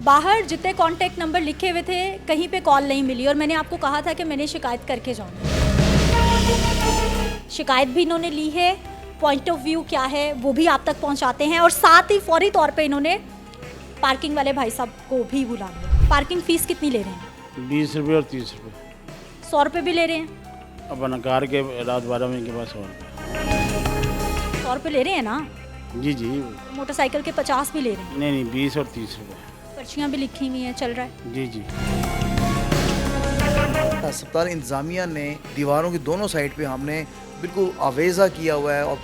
बाहर जितने contact number लिखे हुए थे कहीं पे कॉल नहीं मिली और मैंने आपको कहा था कि मैंने शिकायत करके जाऊँगी। शिकायत भी इन्होंने ली है, पॉइंट ऑफ व्यू क्या है वो भी आप तक पहुंचाते हैं और साथ ही फौरी तौर पे इन्होंने पार्किंग वाले भाई साहब को भी बुला लिया। पार्किंग फ़ीस कितनी ले रहे हैं? 20 रुपये और 30 रुपये। 100 रुपये भी ले रहे हैं? अपना कार के रात 12 बजे के बाद 100 रुपये। 100 रुपये ले रहे हैं ना? जी जी। मोटरसाइकिल के 50 भी ले रहे हैं? नहीं 20 और 30 रुपये। पर्चियाँ भी लिखी हुई हैं, चल रहा है? जी जी। अस्पताल इंतज़ामिया ने दीवारों की दोनों साइड पे हमने बिल्कुल आवेज़ा किया हुआ है और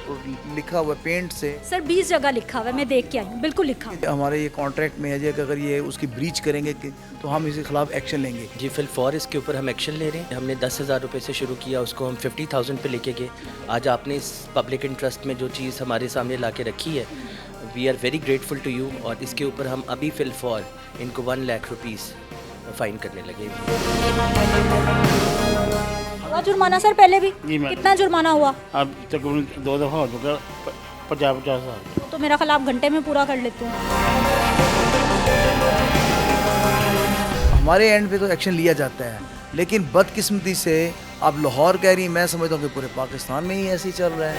लिखा हुआ है पेंट से। सर 20 जगह लिखा हुआ है, मैं देख के आई हूँ, बिल्कुल लिखा हुआ है। हमारे ये कॉन्ट्रैक्ट में है जी कि अगर ये उसकी ब्रीच करेंगे तो हम इसके खिलाफ एक्शन लेंगे। जी फिलफौर इसके ऊपर हम एक्शन ले रहे हैं। हमने 10,000 रुपये से शुरू किया, उसको हम 50,000 पे लेके गए। आज आपने इस पब्लिक इंटरेस्ट में जो चीज़ हमारे सामने ला के रखी है, we are very grateful to you. और इसके ऊपर हम अभी फिलफौर इनको 1 लाख रुपीज़ फाइन करने लगे। हुआ जुर्माना सर पहले भी? जी मैडम। कितना जुर्माना हुआ? अब तकरीबन 2 दफ़ा हो चुका, 50-50 हज़ार। तो मेरा ख्याल आप घंटे में पूरा कर लेते हैं। हमारे एंड पे तो एक्शन लिया जाता है, लेकिन बदकिस्मती से अब लाहौर कह रही, मैं समझता हूँ कि पूरे पाकिस्तान में ही ऐसे ही चल रहा है।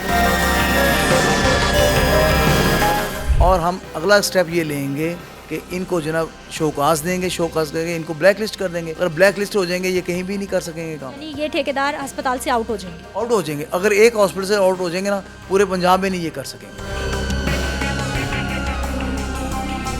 और हम अगला स्टेप ये लेंगे कि इनको जनाब शोकाज देंगे, शोकाज करके इनको ब्लैक लिस्ट कर देंगे। अगर ब्लैक लिस्ट हो जाएंगे ये कहीं भी नहीं कर सकेंगे काम, यानी ये ठेकेदार अस्पताल से आउट हो जाएंगे? आउट हो जाएंगे। अगर एक हॉस्पिटल से आउट हो जाएंगे ना, पूरे पंजाब में नहीं ये कर सकेंगे।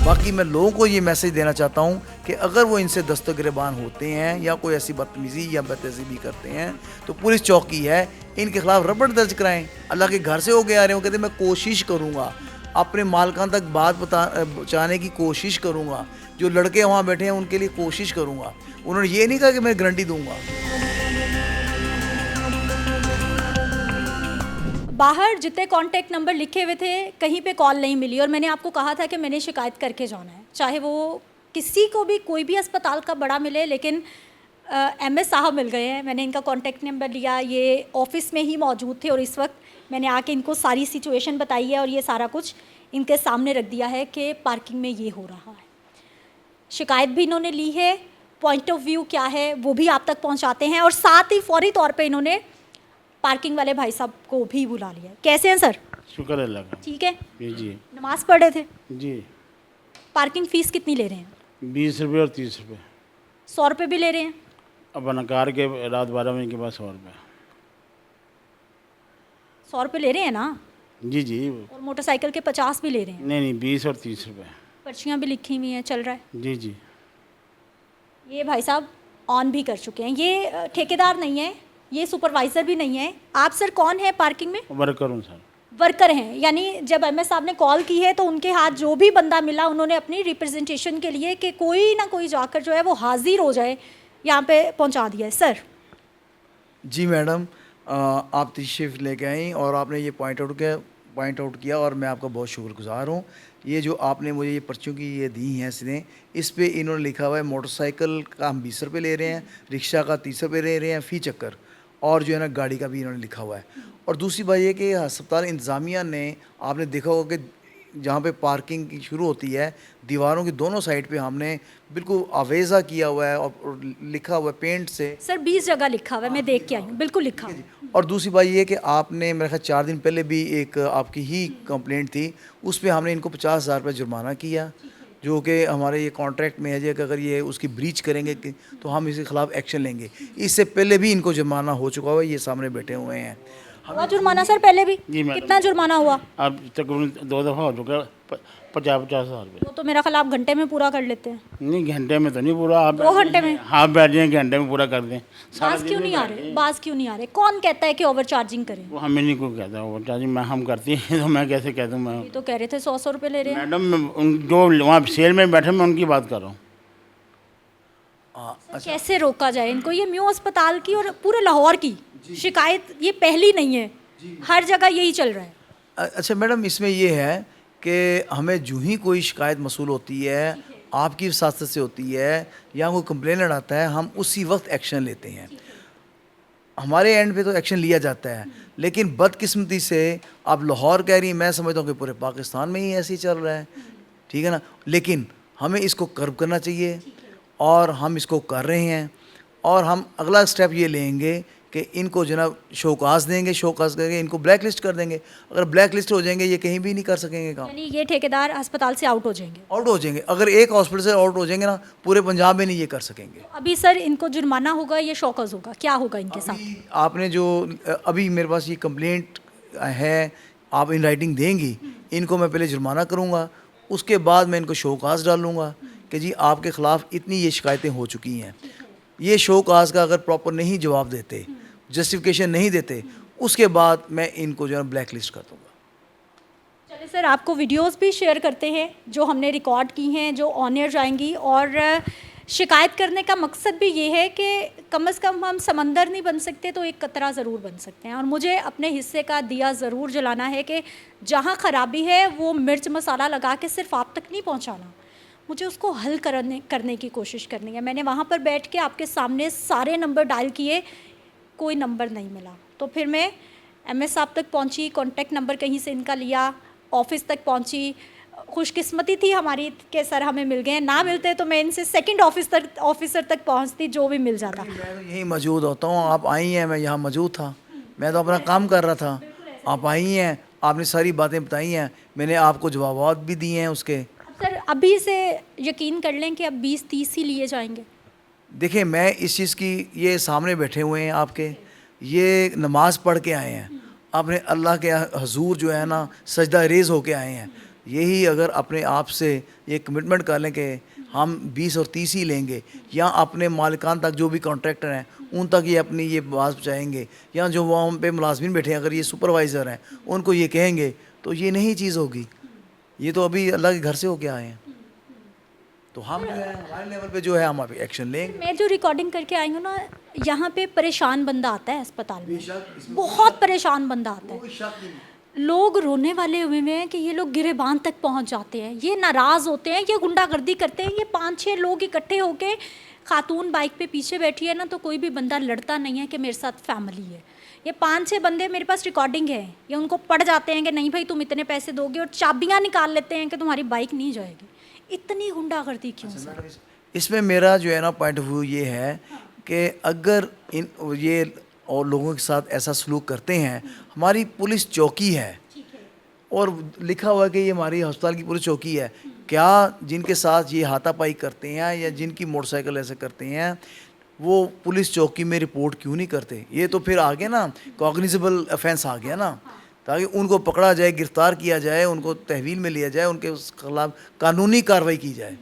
बाकी मैं लोगों को ये मैसेज देना चाहता हूँ कि अगर वो इनसे दस्तगिरबान होते हैं या कोई ऐसी बदतमीज़ी या बदतहज़ीबी करते हैं तो पुलिस चौकी है, इनके खिलाफ रपट दर्ज कराएं। अल्लाह के घर से हो के आ रहे हो, कहते मैं कोशिश करूँगा, अपने मालकान तक बात पहुँचाने की कोशिश करूँगा। जो लड़के वहाँ बैठे हैं उनके लिए कोशिश करूँगा। उन्होंने ये नहीं कहा कि मैं गारंटी दूँगा। बाहर जितने कॉन्टैक्ट नंबर लिखे हुए थे कहीं पे कॉल नहीं मिली और मैंने आपको कहा था कि मैंने शिकायत करके जाना है, चाहे वो किसी को भी कोई भी अस्पताल का बड़ा मिले। लेकिन MS साहब मिल गए हैं, मैंने इनका कॉन्टैक्ट नंबर लिया, ये ऑफिस में ही मौजूद थे और इस वक्त मैंने आके इनको सारी सिचुएशन बताई है और ये सारा कुछ इनके सामने रख दिया है कि पार्किंग में ये हो रहा है। शिकायत भी इन्होंने ली है, पॉइंट ऑफ व्यू क्या है वो भी आप तक पहुंचाते हैं और साथ ही फौरी तौर पे इन्होंने पार्किंग वाले भाई साहब को भी बुला लिया। कैसे हैं सर? शुक्र है अल्लाह का। ठीक है? जी नमाज़ पढ़ रहे थे? जी। पार्किंग फ़ीस कितनी ले रहे हैं? 20 रुपये और 30 रुपये। 100 रुपये भी ले रहे हैं? अपना कार के रात 12 बजे के बाद 100 रुपये। 100 रुपये ले रहे हैं ना? जी जी। और मोटरसाइकिल के 50 भी ले रहे हैं? नहीं 20 और 30 रुपये। पर्चियाँ भी लिखी हुई हैं, चल रहा है? जी जी। ये भाई साहब ऑन भी कर चुके हैं। ये ठेकेदार नहीं है, ये सुपरवाइज़र भी नहीं है। आप सर कौन है पार्किंग में? वर्कर हूँ सर। वर्कर हैं, यानी जब MS साहब ने कॉल की है तो उनके हाथ जो भी बंदा मिला उन्होंने अपनी रिप्रेजेंटेशन के लिए कि कोई ना कोई जाकर जो है वो हाजिर हो जाए यहाँ पे पहुँचा दिया है। सर जी मैडम, आप तशरीफ़ लेके आई और आपने ये पॉइंट आउट किया और मैं आपका बहुत शुक्रगुज़ार हूँ। ये जो आपने मुझे ये पर्चियों की ये दी हैं सीधे, इस पे इन्होंने लिखा हुआ है मोटरसाइकिल का हम 20 रुपये ले रहे हैं, रिक्शा का 30 रुपये ले रहे हैं फ़ी चक्कर, और जो है ना गाड़ी का भी इन्होंने लिखा हुआ है। और दूसरी बात ये कि अस्पताल इंतज़ामिया ने, आपने देखा होगा कि जहाँ पे पार्किंग की शुरू होती है दीवारों की दोनों साइड पे हमने बिल्कुल आवेज़ा किया हुआ है और लिखा हुआ है पेंट से। सर 20 जगह लिखा हुआ है, मैं देख के आई हूँ, बिल्कुल लिखा हुआ है। और दूसरी बात ये कि आपने मेरे ख्याल 4 दिन पहले भी एक आपकी ही कंप्लेंट थी, उस पर हमने इनको 50,000 रुपये जुर्माना किया, जो कि हमारे ये कॉन्ट्रैक्ट में है जी कि अगर ये उसकी ब्रीच करेंगे तो हम इसके खिलाफ एक्शन लेंगे। इससे पहले भी इनको जुर्माना हो चुका हुआ है, ये सामने बैठे हुए हैं। हुआ जुर्माना सर पहले भी? जी मैडम। कितना जुर्माना हुआ? अब तकरीबन 2 दफ़ा हो चुका, 50-50 हज़ार रुपये। वो तो मेरा ख्याल आप घंटे में पूरा कर लेते हैं। नहीं घंटे में तो नहीं पूरा, आप 2 घंटे में? हाँ बैठ जाए घंटे में पूरा कर दें। बाज क्यों नहीं आ रहे? बाज क्यों नहीं आ रहे? कौन कहता है कि ओवर चार्जिंग करें? वो हमें नहीं कोई कहता, वो चार्जिंग मैं हम करती हैं तो मैं कैसे कह दूँ। मैं ये तो कह रहे थे 100 रुपये ले रहे हैं। मैडम जो वहाँ सेल में बैठे मैं उनकी बात कर रहा हूँ। कैसे रोका जाए इनको? ये म्यू अस्पताल की और पूरे लाहौर की शिकायत ये पहली नहीं है, हर जगह यही चल रहा है। अच्छा मैडम, इसमें ये है कि हमें जो ही कोई शिकायत मसूल होती है, आपकी वसात से होती है या कोई कंप्लेनेंट आता है, हम उसी वक्त एक्शन लेते हैं। हमारे एंड पे तो एक्शन लिया जाता है, लेकिन बदकिस्मती से अब लाहौर कह रही, मैं समझता हूँ कि पूरे पाकिस्तान में ही ऐसे ही चल रहा है, ठीक है ना। लेकिन हमें इसको कर्व करना चाहिए और हम इसको कर रहे हैं। और हम अगला स्टेप ये लेंगे कि इनको जनाब शोकास देंगे, शोकास करके इनको ब्लैक लिस्ट कर देंगे। अगर ब्लैक लिस्ट हो जाएंगे ये कहीं भी नहीं कर सकेंगे काम, यानी ये ठेकेदार अस्पताल से आउट हो जाएंगे। आउट हो जाएंगे। अगर एक हॉस्पिटल से आउट हो जाएंगे ना, पूरे पंजाब में नहीं ये कर सकेंगे। अभी सर इनको जुर्माना होगा या शौकस होगा, क्या होगा इनके साथ? अभी आपने जो अभी मेरे पास ये कंप्लेंट है, आप इन राइटिंग देंगी, इनको मैं पहले जुर्माना करूँगा, उसके बाद मैं इनको शोकास डालूँगा कि जी आपके ख़िलाफ़ इतनी ये शिकायतें हो चुकी हैं। ये शोकास का अगर प्रॉपर नहीं जवाब देते, जस्टिफिकेशन नहीं देते, उसके बाद मैं इनको जो है ब्लैक लिस्ट कर दूँगा। चलिए सर, आपको वीडियोस भी शेयर करते हैं जो हमने रिकॉर्ड की हैं, जो ऑन एयर जाएंगी। और शिकायत करने का मकसद भी ये है कि कम से कम हम समंदर नहीं बन सकते तो एक कतरा ज़रूर बन सकते हैं। और मुझे अपने हिस्से का दिया ज़रूर जलाना है कि जहाँ ख़राबी है वो मिर्च मसाला लगा के सिर्फ आप तक नहीं पहुँचाना, मुझे उसको हल करने की कोशिश करनी है। मैंने वहाँ पर बैठ के आपके सामने सारे नंबर डायल किए, कोई नंबर नहीं मिला। तो फिर मैं एमएस साहब तक पहुँची, कॉन्टैक्ट नंबर कहीं से इनका लिया, ऑफिस तक पहुँची। खुशकिस्मती थी हमारी कि सर हमें मिल गए, ना मिलते तो मैं इनसे सेकंड ऑफिसर तक पहुँचती, जो भी मिल जाता। मैं तो यहीं मौजूद होता हूँ, आप आई हैं, मैं यहाँ मौजूद था, मैं तो अपना काम कर रहा था। आप आई हैं, आपने सारी बातें बताई हैं, मैंने आपको जवाब भी दिए हैं उसके। सर अभी से यकीन कर लें कि अब 20-30 ही लिए जाएंगे। देखिए मैं इस चीज़ की, ये सामने बैठे हुए हैं आपके, ये नमाज़ पढ़ के आए हैं, अपने अल्लाह के हजूर जो है ना सजदा रेज़ होके आए हैं। यही अगर अपने आप से ये कमिटमेंट कर लें कि हम 20 और 30 ही लेंगे, या अपने मालिकान तक जो भी कॉन्ट्रैक्टर हैं उन तक ये अपनी ये बात पहुँचाएँगे, या जो वहाँ पे मुलाजमीन बैठे हैं अगर ये सुपरवाइज़र हैं उनको ये कहेंगे, तो ये नहीं चीज़ होगी। ये तो अभी अल्लाह के घर से होके आए हैं, तो हम जो है हमारे लेवल पे जो है हम अभी एक्शन लेंगे। मैं जो रिकॉर्डिंग करके आई हूँ ना, यहाँ पे परेशान बंदा आता है अस्पताल में, बहुत परेशान बंदा आता है। लोग रोने वाले हुए हैं कि ये लोग गिरेबान तक पहुँच जाते हैं, ये नाराज़ होते हैं, ये गुंडागर्दी करते हैं। ये 5-6 लोग इकट्ठे होके, खातून बाइक पे पीछे बैठी है ना, तो कोई भी बंदा लड़ता नहीं है कि मेरे साथ फैमिली है। ये 5-6 बंदे, मेरे पास रिकॉर्डिंग है, ये उनको पड़ जाते हैं कि नहीं भाई तुम इतने पैसे दोगे, और चाबियाँ निकाल लेते हैं कि तुम्हारी बाइक नहीं जाएगी। इतनी गुंडागर्दी क्यों सर? इसमें मेरा जो है ना पॉइंट ऑफ व्यू ये है कि अगर इन ये और लोगों के साथ ऐसा सलूक करते हैं, हमारी पुलिस चौकी है और लिखा हुआ है कि ये हमारी अस्पताल की पुलिस चौकी है, क्या जिनके साथ ये हाथापाई करते हैं या जिनकी मोटरसाइकिल ऐसे करते हैं वो पुलिस चौकी में रिपोर्ट क्यों नहीं करते? ये तो फिर आ गया ना, कॉग्निजेबल ऑफेंस आ गया ना, ताकि उनको पकड़ा जाए, गिरफ्तार किया जाए, उनको तहवील में लिया जाए, उनके खिलाफ कानूनी कार्रवाई की जाए।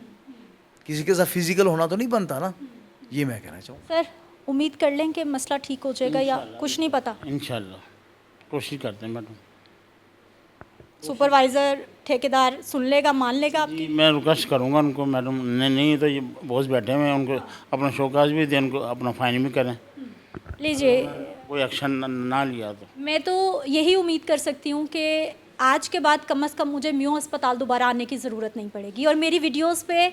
किसी के साथ फिजिकल होना तो नहीं बनता ना, ये मैं कहना चाहूँ। सर उम्मीद कर लें कि मसला ठीक हो जाएगा या कुछ नहीं पता? इंशाल्लाह कोशिश करते हैं मैडम। सुपरवाइज़र ठेकेदार सुन लेगा, मान लेगा आपकी? जी मैं रिक्वेस्ट करूँगा उनको मैडम, नहीं तो ये बॉस बैठे हुए हैं, उनको अपना शोकाज भी दें, उनको अपना फाइन भी करें, लीजिए। कोई एक्शन ना लिया तो। मैं तो यही उम्मीद कर सकती हूँ कि आज के बाद कम से कम मुझे म्यू अस्पताल दोबारा आने की ज़रूरत नहीं पड़ेगी, और मेरी वीडियोस पे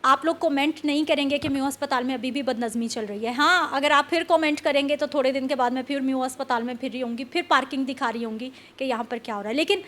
आप लोग कमेंट नहीं करेंगे कि म्यू अस्पताल में अभी भी बदनज़मी चल रही है। हाँ, अगर आप फिर कमेंट करेंगे तो थोड़े दिन के बाद मैं फिर म्यू अस्पताल में फिर रही होंगी, फिर पार्किंग दिखा रही होंगी कि यहाँ पर क्या हो रहा है। लेकिन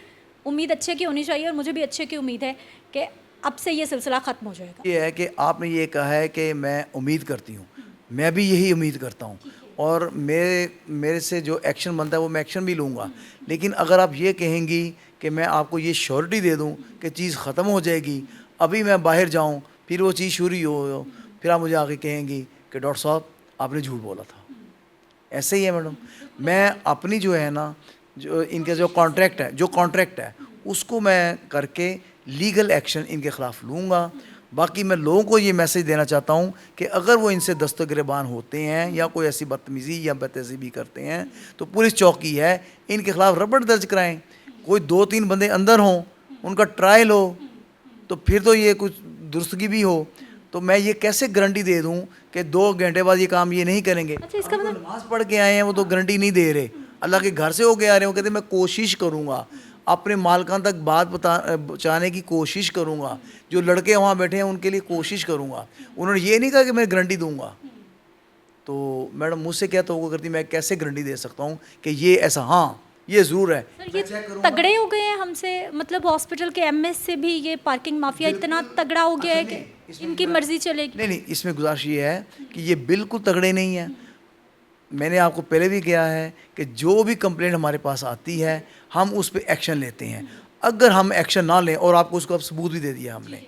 उम्मीद अच्छे की होनी चाहिए, और मुझे भी अच्छे की उम्मीद है कि अब से ये सिलसिला ख़त्म हो जाएगा। ये है कि आपने ये कहा है कि मैं उम्मीद करती हूँ, मैं भी यही उम्मीद करता हूँ, और मेरे से जो एक्शन बनता है वो मैं एक्शन भी लूँगा। लेकिन अगर आप ये कहेंगी कि मैं आपको ये श्योरिटी दे दूँ कि चीज़ ख़त्म हो जाएगी, अभी मैं बाहर जाऊँ फिर वो चीज़ शुरू हो, फिर आप मुझे आके कहेंगी कि डॉक्टर साहब आपने झूठ बोला था। ऐसे ही है मैडम, मैं अपनी जो है ना, जो इनका जो कॉन्ट्रैक्ट है उसको मैं करके लीगल एक्शन इनके ख़िलाफ़ लूँगा। बाकी मैं लोगों को ये मैसेज देना चाहता हूँ कि अगर वो इनसे दस्तगिरबान होते हैं या कोई ऐसी बदतमीज़ी या बदतहज़ीबी करते हैं तो पुलिस चौकी है, इनके ख़िलाफ़ रिपोर्ट दर्ज कराएं। कोई 2-3 बंदे अंदर हों, उनका ट्रायल हो, तो फिर तो ये कुछ दुरुस्तगी भी हो। तो मैं ये कैसे गारंटी दे दूँ कि 2 घंटे बाद ये काम ये नहीं करेंगे? अच्छा, इसका मतलब नमाज़ पढ़ के आए हैं, वो तो गारंटी नहीं दे रहे, अल्लाह के घर से होके आ रहे हैं। वो कहते मैं कोशिश करूँगा, अपने मालकान तक बात पहुँचाने की कोशिश करूँगा, जो लड़के वहाँ बैठे हैं उनके लिए कोशिश करूँगा। उन्होंने ये नहीं कहा कि मैं गारंटी दूँगा। तो मैडम मुझसे क्या तो करती, मैं कैसे गारंटी दे सकता हूँ कि ये ऐसा? हाँ, ये ज़रूर है। सर ये तगड़े हो गए हैं हमसे, मतलब हॉस्पिटल के एमएस से भी ये पार्किंग माफिया इतना तगड़ा हो गया है कि इनकी मर्जी चलेगी। नहीं, इसमें गुजारिश ये है कि ये बिल्कुल तगड़े नहीं हैं। मैंने आपको पहले भी किया है कि जो भी कंप्लेंट हमारे पास आती है हम उस पर एक्शन लेते हैं। अगर हम एक्शन ना लें, और आपको उसको अब सबूत भी दे दिया हमने,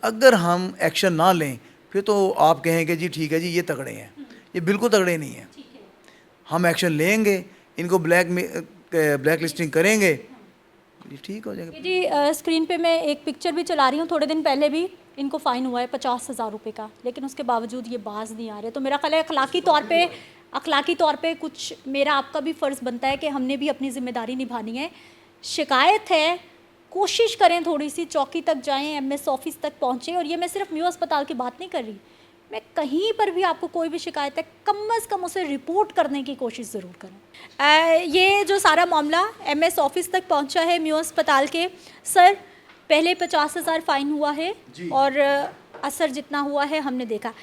अगर हम एक्शन ना लें फिर तो आप कहेंगे जी ठीक है जी ये तगड़े हैं। ये बिल्कुल तगड़े नहीं हैं। हम एक्शन लेंगे, इनको ब्लैक लिस्टिंग करेंगे, ये ठीक हो जाएगा। जी स्क्रीन पे मैं एक पिक्चर भी चला रही हूँ, थोड़े दिन पहले भी इनको फ़ाइन हुआ है 50,000 रुपये का, लेकिन उसके बावजूद ये बाज नहीं आ रहे। तो मेरा ख्याल है अखलाकी तौर पे कुछ मेरा आपका भी फ़र्ज़ बनता है कि हमने भी अपनी ज़िम्मेदारी निभानी है। शिकायत है, कोशिश करें थोड़ी सी, चौकी तक जाएं, एमएस ऑफिस तक पहुँचें। और ये मैं सिर्फ म्यू अस्पताल की बात नहीं कर रही, मैं कहीं पर भी आपको कोई भी शिकायत है कम से कम उसे रिपोर्ट करने की कोशिश ज़रूर करें। ये जो सारा मामला एमएस ऑफिस तक पहुंचा है म्यू अस्पताल के। सर पहले 50,000 फ़ाइन हुआ है और असर जितना हुआ है हमने देखा।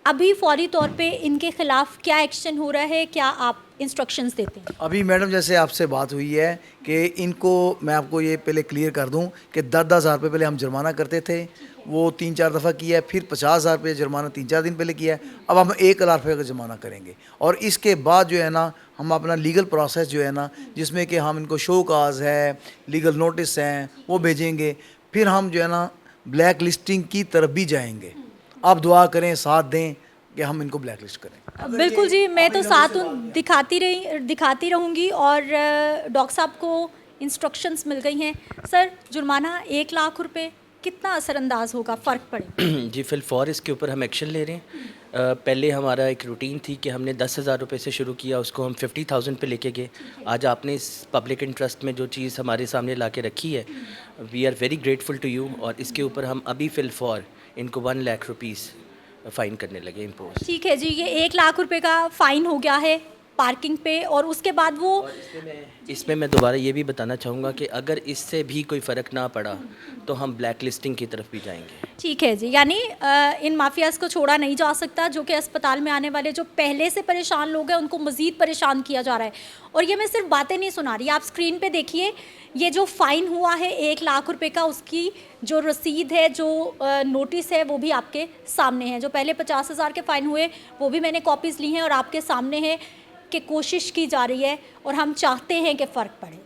अभी फौरी तौर पे इनके खिलाफ क्या एक्शन हो रहा है, क्या आप इंस्ट्रक्शंस देते हैं? अभी मैडम जैसे आपसे बात हुई है कि इनको, मैं आपको ये पहले क्लियर कर दूं कि 10-10 हज़ार रुपये पहले हम जुर्माना करते थे, वो 3-4 दफ़ा किया है, फिर 50,000 रुपये जुर्माना 3-4 दिन पहले किया है, अब हम 1,00,000 रुपये का जुर्माना करेंगे। और इसके बाद जो है ना हम अपना लीगल प्रोसेस जो है ना, जिसमें कि हम इनको शो काज है, लीगल नोटिस हैं, वो भेजेंगे। फिर हम जो है ना ब्लैक लिस्टिंग की तरफ भी जाएंगे। आप दुआ करें, साथ दें कि हम इनको ब्लैक लिस्ट करें। बिल्कुल जी, मैं तो साथ दिखाती रहूँगी। और डॉक्टर साहब को इंस्ट्रक्शंस मिल गई हैं। सर जुर्माना 1,00,000 रुपये कितना असरअंदाज होगा, फ़र्क पड़े? जी फिलफौर इसके ऊपर हम एक्शन ले रहे हैं। पहले हमारा एक रूटीन थी कि हमने 10,000 रुपये से शुरू किया, उसको हम 50,000 पे लेके गए। आज आपने इस पब्लिक इंटरेस्ट में जो चीज़ हमारे सामने ला के रखी है, we are very grateful to you. और इसके ऊपर हम अभी फिलफौर इनको 1 लाख रुपीज़ फ़ाइन करने लगे इम्पोज। ठीक है जी, ये 1,00,000 रुपये का फ़ाइन हो गया है पार्किंग पे। और उसके बाद वो इसमें मैं दोबारा ये भी बताना चाहूँगा कि अगर इससे भी कोई फ़र्क ना पड़ा तो हम ब्लैक लिस्टिंग की तरफ भी जाएंगे। ठीक है जी, यानी इन माफियाज़ को छोड़ा नहीं जा सकता, जो कि अस्पताल में आने वाले जो पहले से परेशान लोग हैं उनको मज़ीद परेशान किया जा रहा है। और ये मैं सिर्फ बातें नहीं सुना रही, आप स्क्रीन पे देखिए, ये जो फ़ाइन हुआ है 1,00,000 रुपये का, उसकी जो रसीद है, जो नोटिस है, वो भी आपके सामने है। जो पहले 50,000 के फ़ाइन हुए वो भी मैंने कॉपीज़ ली हैं और आपके सामने है कि कोशिश की जा रही है और हम चाहते हैं कि फ़र्क पड़े।